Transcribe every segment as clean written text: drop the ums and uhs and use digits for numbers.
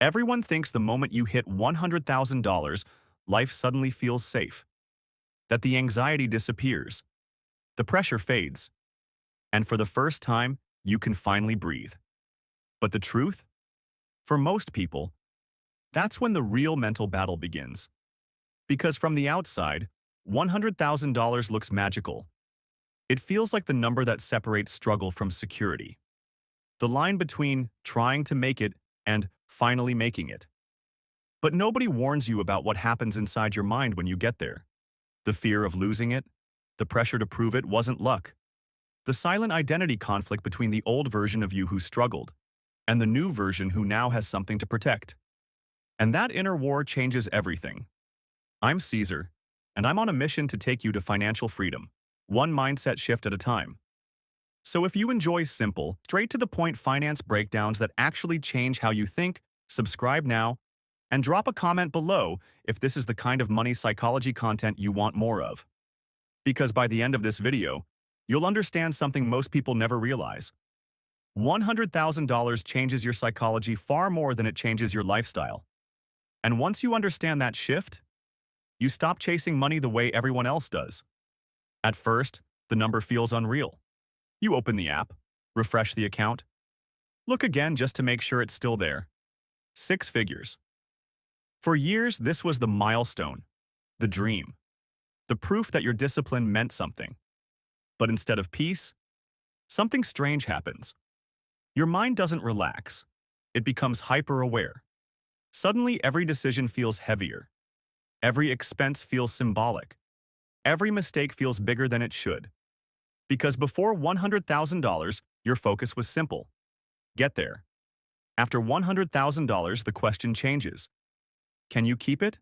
Everyone thinks the moment you hit $100,000, life suddenly feels safe, that the anxiety disappears, the pressure fades, and for the first time, you can finally breathe. But the truth? For most people, that's when the real mental battle begins. Because from the outside, $100,000 looks magical. It feels like the number that separates struggle from security. The line between trying to make it and finally making it. But nobody warns you about what happens inside your mind when you get there. The fear of losing it, the pressure to prove it wasn't luck. The silent identity conflict between the old version of you who struggled and the new version who now has something to protect. And that inner war changes everything. I'm Caesar, and I'm on a mission to take you to financial freedom, one mindset shift at a time. So if you enjoy simple, straight-to-the-point finance breakdowns that actually change how you think, subscribe now, and drop a comment below if this is the kind of money psychology content you want more of. Because by the end of this video, you'll understand something most people never realize. $100,000 changes your psychology far more than it changes your lifestyle. And once you understand that shift, you stop chasing money the way everyone else does. At first, the number feels unreal. You open the app, refresh the account, look again just to make sure it's still there. 6 figures. For years, this was the milestone, the dream, the proof that your discipline meant something. But instead of peace, something strange happens. Your mind doesn't relax. It becomes hyper-aware. Suddenly, every decision feels heavier. Every expense feels symbolic. Every mistake feels bigger than it should. Because before $100,000, your focus was simple. Get there. After $100,000, the question changes. Can you keep it?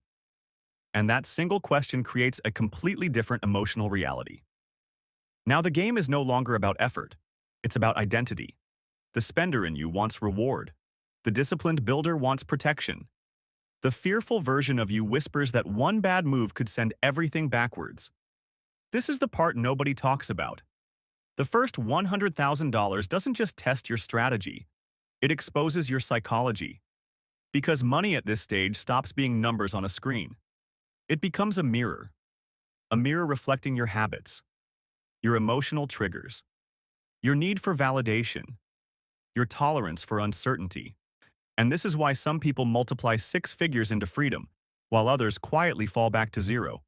And that single question creates a completely different emotional reality. Now the game is no longer about effort. It's about identity. The spender in you wants reward. The disciplined builder wants protection. The fearful version of you whispers that one bad move could send everything backwards. This is the part nobody talks about. The first $100,000 doesn't just test your strategy. It exposes your psychology. Because money at this stage stops being numbers on a screen. It becomes a mirror reflecting your habits, your emotional triggers, your need for validation, your tolerance for uncertainty. And this is why some people multiply 6 figures into freedom, while others quietly fall back to zero.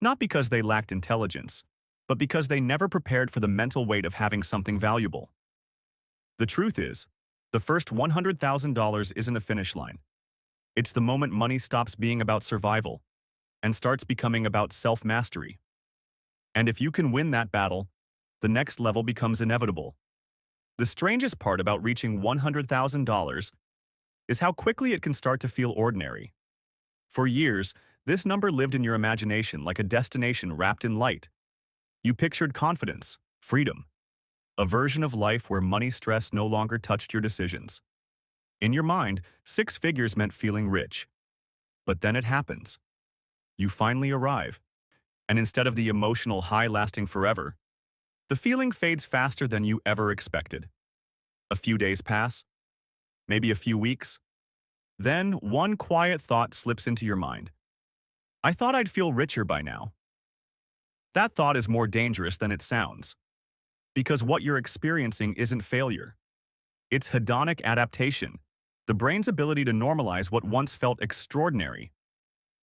Not because they lacked intelligence, but because they never prepared for the mental weight of having something valuable. The truth is, the first $100,000 isn't a finish line. It's the moment money stops being about survival and starts becoming about self-mastery. And if you can win that battle, the next level becomes inevitable. The strangest part about reaching $100,000 is how quickly it can start to feel ordinary. For years, this number lived in your imagination like a destination wrapped in light. You pictured confidence, freedom, a version of life where money stress no longer touched your decisions. In your mind, 6 figures meant feeling rich. But then it happens. You finally arrive, and instead of the emotional high lasting forever, the feeling fades faster than you ever expected. A few days pass, maybe a few weeks. Then one quiet thought slips into your mind. I thought I'd feel richer by now. That thought is more dangerous than it sounds. Because what you're experiencing isn't failure. It's hedonic adaptation, the brain's ability to normalize what once felt extraordinary.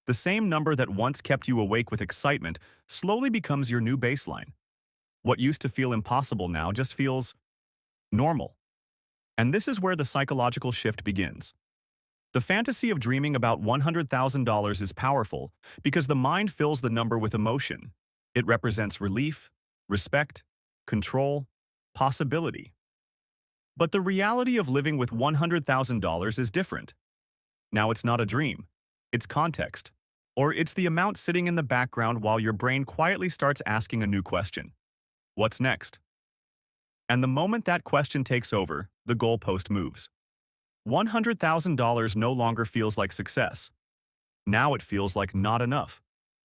The same number that once kept you awake with excitement slowly becomes your new baseline. What used to feel impossible now just feels normal. And this is where the psychological shift begins. The fantasy of dreaming about $100,000 is powerful because the mind fills the number with emotion. It represents relief, respect, control, possibility. But the reality of living with $100,000 is different. Now it's not a dream. It's context. Or it's the amount sitting in the background while your brain quietly starts asking a new question. What's next? And the moment that question takes over, the goalpost moves. $100,000 no longer feels like success. Now it feels like not enough.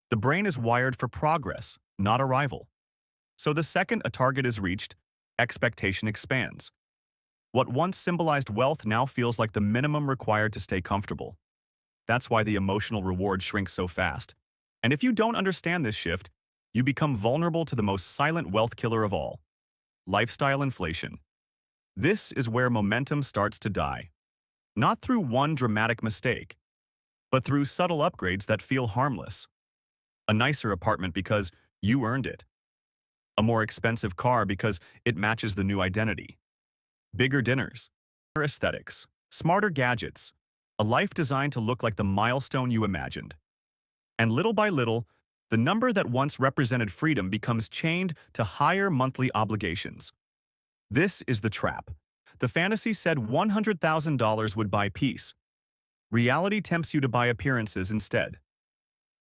The brain is wired for progress, not arrival. So the second a target is reached, expectation expands. What once symbolized wealth now feels like the minimum required to stay comfortable. That's why the emotional reward shrinks so fast. And if you don't understand this shift, you become vulnerable to the most silent wealth killer of all, lifestyle inflation. This is where momentum starts to die. Not through one dramatic mistake, but through subtle upgrades that feel harmless. A nicer apartment because you earned it. A more expensive car because it matches the new identity. Bigger dinners, better aesthetics, smarter gadgets, a life designed to look like the milestone you imagined. And little by little, the number that once represented freedom becomes chained to higher monthly obligations. This is the trap. The fantasy said $100,000 would buy peace. Reality tempts you to buy appearances instead.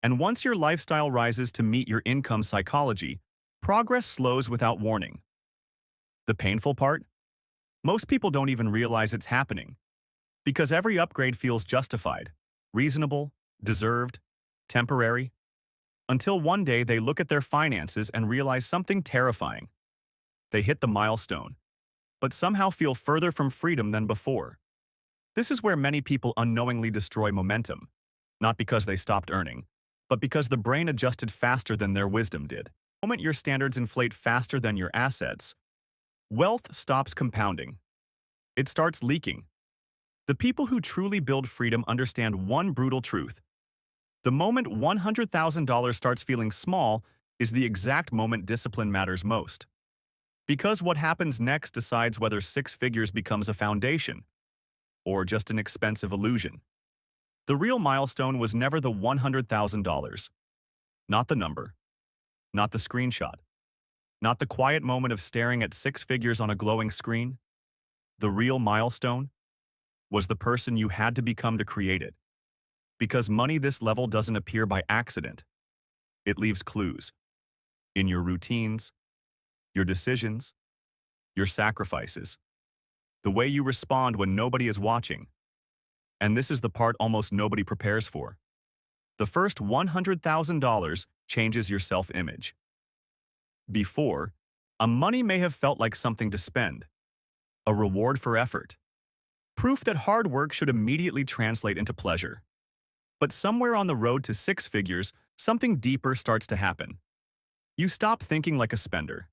And once your lifestyle rises to meet your income psychology, progress slows without warning. The painful part? Most people don't even realize it's happening. Because every upgrade feels justified, reasonable, deserved, temporary, until one day they look at their finances and realize something terrifying. They hit the milestone, but somehow feel further from freedom than before. This is where many people unknowingly destroy momentum, not because they stopped earning, but because the brain adjusted faster than their wisdom did. The moment your standards inflate faster than your assets, wealth stops compounding. It starts leaking. The people who truly build freedom understand one brutal truth. The moment $100,000 starts feeling small is the exact moment discipline matters most. Because what happens next decides whether six figures becomes a foundation or just an expensive illusion. The real milestone was never the $100,000. Not the number, not the screenshot, not the quiet moment of staring at six figures on a glowing screen. The real milestone was the person you had to become to create it. Because money this level doesn't appear by accident. It leaves clues in your routines, your decisions, your sacrifices, the way you respond when nobody is watching. And this is the part almost nobody prepares for. The first $100,000 changes your self-image. Before, money may have felt like something to spend, a reward for effort, proof that hard work should immediately translate into pleasure. But somewhere on the road to six figures, something deeper starts to happen. You stop thinking like a spender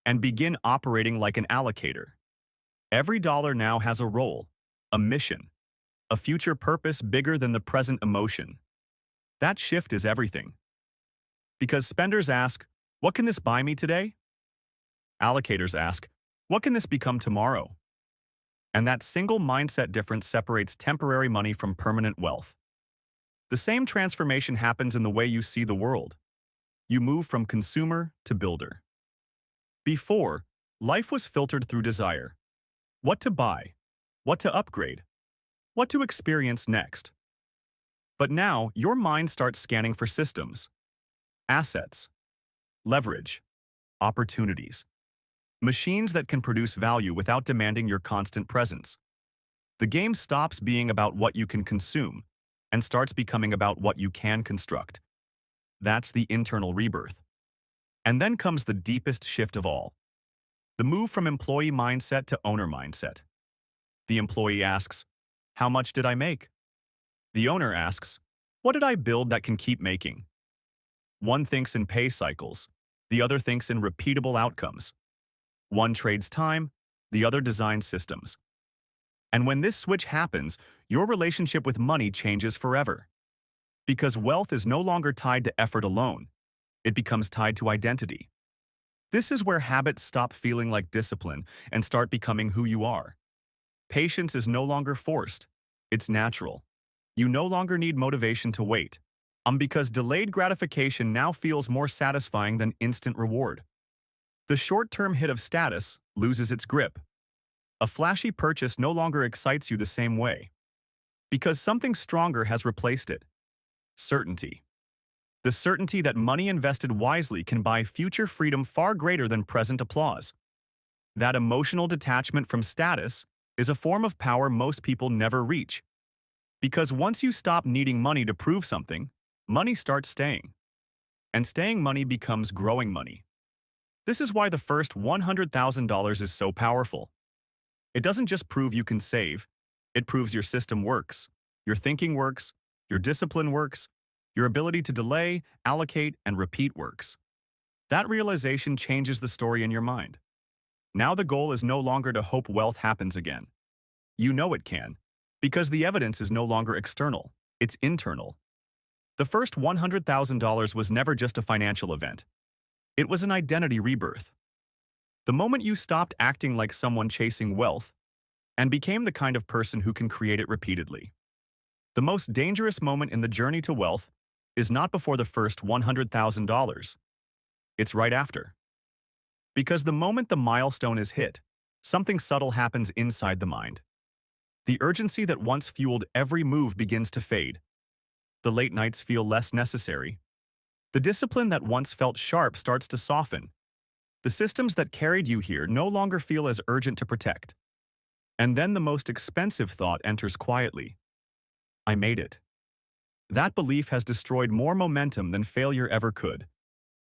and begin operating like an allocator. Every dollar now has a role, a mission, a future purpose bigger than the present emotion. That shift is everything. Because spenders ask, what can this buy me today? Allocators ask, what can this become tomorrow? And that single mindset difference separates temporary money from permanent wealth. The same transformation happens in the way you see the world. You move from consumer to builder. Before, life was filtered through desire. What to buy, what to upgrade, what to experience next. But now, your mind starts scanning for systems, assets, leverage, opportunities, machines that can produce value without demanding your constant presence. The game stops being about what you can consume and starts becoming about what you can construct. That's the internal rebirth. And then comes the deepest shift of all. The move from employee mindset to owner mindset. The employee asks, how much did I make? The owner asks, what did I build that can keep making? One thinks in pay cycles, the other thinks in repeatable outcomes. One trades time, the other designs systems. And when this switch happens, your relationship with money changes forever. Because wealth is no longer tied to effort alone. It becomes tied to identity. This is where habits stop feeling like discipline and start becoming who you are. Patience is no longer forced. It's natural. You no longer need motivation to wait. Because delayed gratification now feels more satisfying than instant reward. The short-term hit of status loses its grip. A flashy purchase no longer excites you the same way. Because something stronger has replaced it. Certainty. The certainty that money invested wisely can buy future freedom far greater than present applause. That emotional detachment from status is a form of power most people never reach. Because once you stop needing money to prove something, money starts staying. And staying money becomes growing money. This is why the first $100,000 is so powerful. It doesn't just prove you can save, it proves your system works, your thinking works, your discipline works, your ability to delay, allocate, and repeat works. That realization changes the story in your mind. Now the goal is no longer to hope wealth happens again. You know it can, because the evidence is no longer external, it's internal. The first $100,000 was never just a financial event. It was an identity rebirth. The moment you stopped acting like someone chasing wealth and became the kind of person who can create it repeatedly. The most dangerous moment in the journey to wealth is not before the first $100,000. It's right after. Because the moment the milestone is hit, something subtle happens inside the mind. The urgency that once fueled every move begins to fade. The late nights feel less necessary. The discipline that once felt sharp starts to soften. The systems that carried you here no longer feel as urgent to protect. And then the most expensive thought enters quietly. I made it. That belief has destroyed more momentum than failure ever could,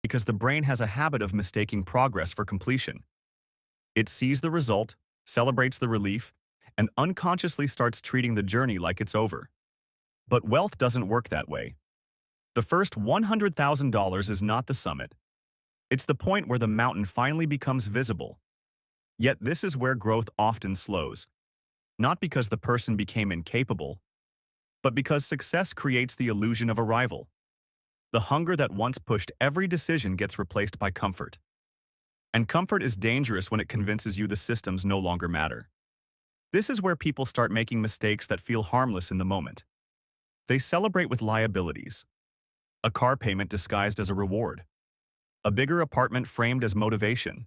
because the brain has a habit of mistaking progress for completion. It sees the result, celebrates the relief, and unconsciously starts treating the journey like it's over. But wealth doesn't work that way. The first $100,000 is not the summit. It's the point where the mountain finally becomes visible. Yet this is where growth often slows, not because the person became incapable, but because success creates the illusion of arrival. The hunger that once pushed every decision gets replaced by comfort. And comfort is dangerous when it convinces you the systems no longer matter. This is where people start making mistakes that feel harmless in the moment. They celebrate with liabilities. A car payment disguised as a reward. A bigger apartment framed as motivation.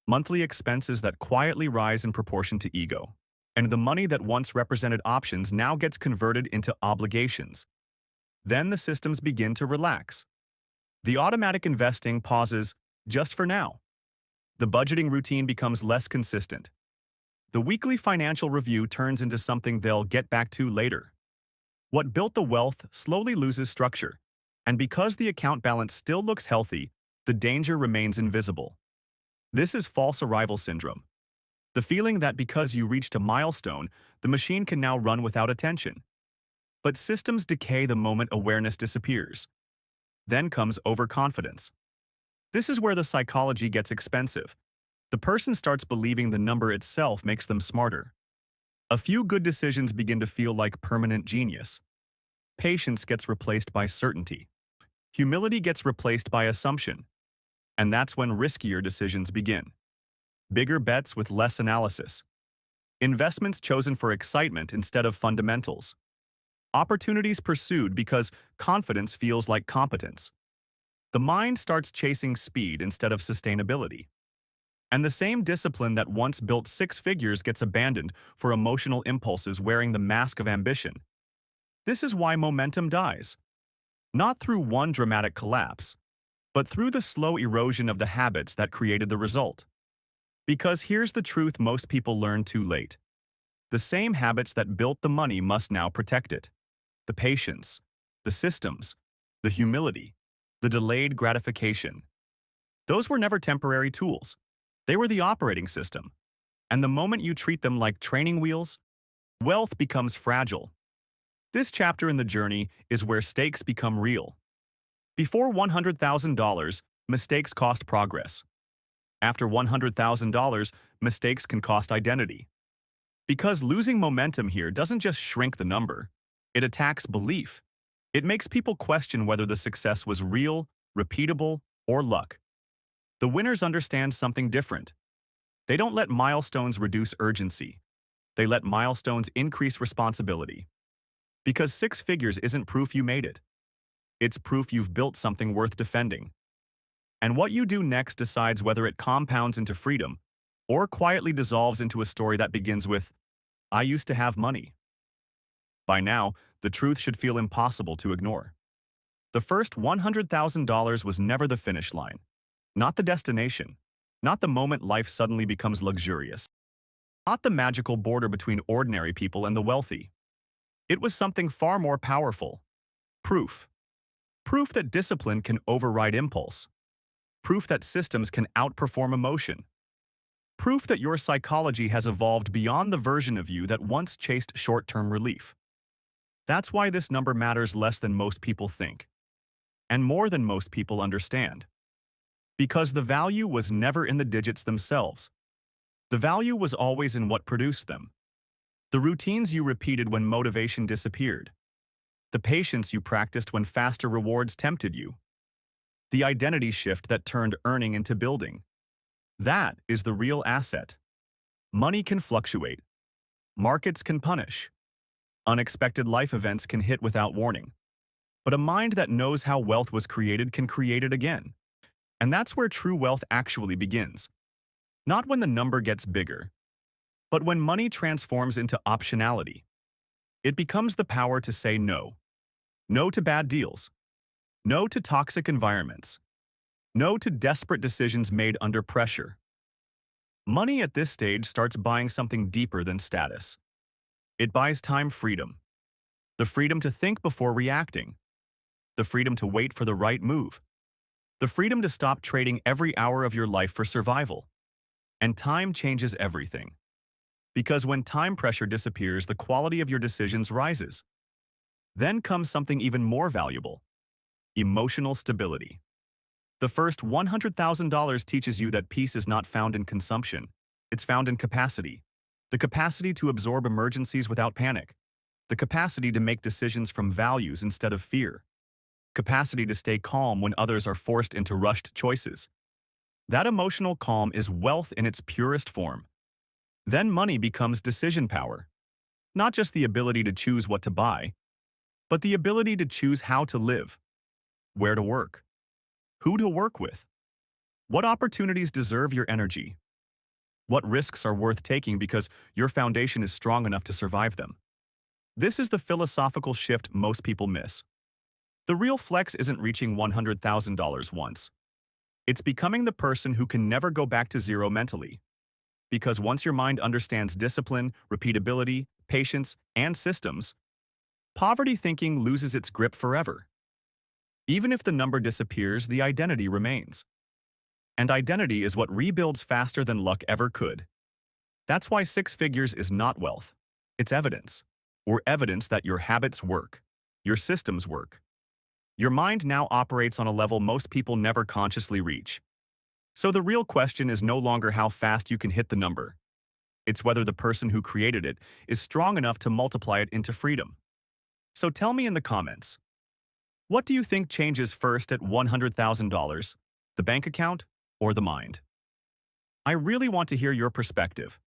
Monthly expenses that quietly rise in proportion to ego. And the money that once represented options now gets converted into obligations. Then the systems begin to relax. The automatic investing pauses just for now. The budgeting routine becomes less consistent. The weekly financial review turns into something they'll get back to later. What built the wealth slowly loses structure. And because the account balance still looks healthy, the danger remains invisible. This is false arrival syndrome. The feeling that because you reached a milestone, the machine can now run without attention. But systems decay the moment awareness disappears. Then comes overconfidence. This is where the psychology gets expensive. The person starts believing the number itself makes them smarter. A few good decisions begin to feel like permanent genius. Patience gets replaced by certainty. Humility gets replaced by assumption. And that's when riskier decisions begin. Bigger bets with less analysis. Investments chosen for excitement instead of fundamentals. Opportunities pursued because confidence feels like competence. The mind starts chasing speed instead of sustainability. And the same discipline that once built six figures gets abandoned for emotional impulses wearing the mask of ambition. This is why momentum dies. Not through one dramatic collapse, but through the slow erosion of the habits that created the result. Because here's the truth most people learn too late. The same habits that built the money must now protect it. The patience, the systems, the humility, the delayed gratification. Those were never temporary tools. They were the operating system. And the moment you treat them like training wheels, wealth becomes fragile. This chapter in the journey is where stakes become real. Before $100,000, mistakes cost progress. After $100,000, mistakes can cost identity. Because losing momentum here doesn't just shrink the number, it attacks belief. It makes people question whether the success was real, repeatable, or luck. The winners understand something different. They don't let milestones reduce urgency. They let milestones increase responsibility. Because six figures isn't proof you made it. It's proof you've built something worth defending. And what you do next decides whether it compounds into freedom or quietly dissolves into a story that begins with, I used to have money. By now, the truth should feel impossible to ignore. The first $100,000 was never the finish line, not the destination, not the moment life suddenly becomes luxurious, not the magical border between ordinary people and the wealthy. It was something far more powerful. Proof. Proof that discipline can override impulse. Proof that systems can outperform emotion. proof that your psychology has evolved beyond the version of you that once chased short-term relief. That's why this number matters less than most people think, and more than most people understand. Because the value was never in the digits themselves. The value was always in what produced them. The routines you repeated when motivation disappeared. The patience you practiced when faster rewards tempted you. The identity shift that turned earning into building. That is the real asset. Money can fluctuate. Markets can punish. Unexpected life events can hit without warning. But a mind that knows how wealth was created can create it again. And that's where true wealth actually begins. Not when the number gets bigger, but when money transforms into optionality. It becomes the power to say no. No to bad deals. No to toxic environments. No to desperate decisions made under pressure. Money at this stage starts buying something deeper than status. It buys time freedom. The freedom to think before reacting. The freedom to wait for the right move. The freedom to stop trading every hour of your life for survival. And time changes everything. Because when time pressure disappears, the quality of your decisions rises. Then comes something even more valuable: emotional stability. The first $100,000 teaches you that peace is not found in consumption. It's found in capacity. The capacity to absorb emergencies without panic. The capacity to make decisions from values instead of fear. Capacity to stay calm when others are forced into rushed choices. That emotional calm is wealth in its purest form. Then money becomes decision power. Not just the ability to choose what to buy, but the ability to choose how to live, where to work, who to work with, what opportunities deserve your energy, what risks are worth taking because your foundation is strong enough to survive them. This is the philosophical shift most people miss. The real flex isn't reaching $100,000 once. It's becoming the person who can never go back to zero mentally. Because once your mind understands discipline, repeatability, patience, and systems, poverty thinking loses its grip forever. Even if the number disappears, the identity remains. And identity is what rebuilds faster than luck ever could. That's why six figures is not wealth. It's evidence. Or evidence that your habits work. Your systems work. Your mind now operates on a level most people never consciously reach. So the real question is no longer how fast you can hit the number. It's whether the person who created it is strong enough to multiply it into freedom. So tell me in the comments, what do you think changes first at $100,000? The bank account or the mind? I really want to hear your perspective.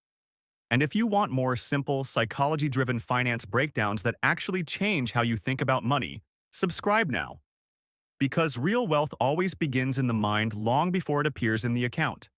And if you want more simple, psychology-driven finance breakdowns that actually change how you think about money, subscribe now. Because real wealth always begins in the mind long before it appears in the account.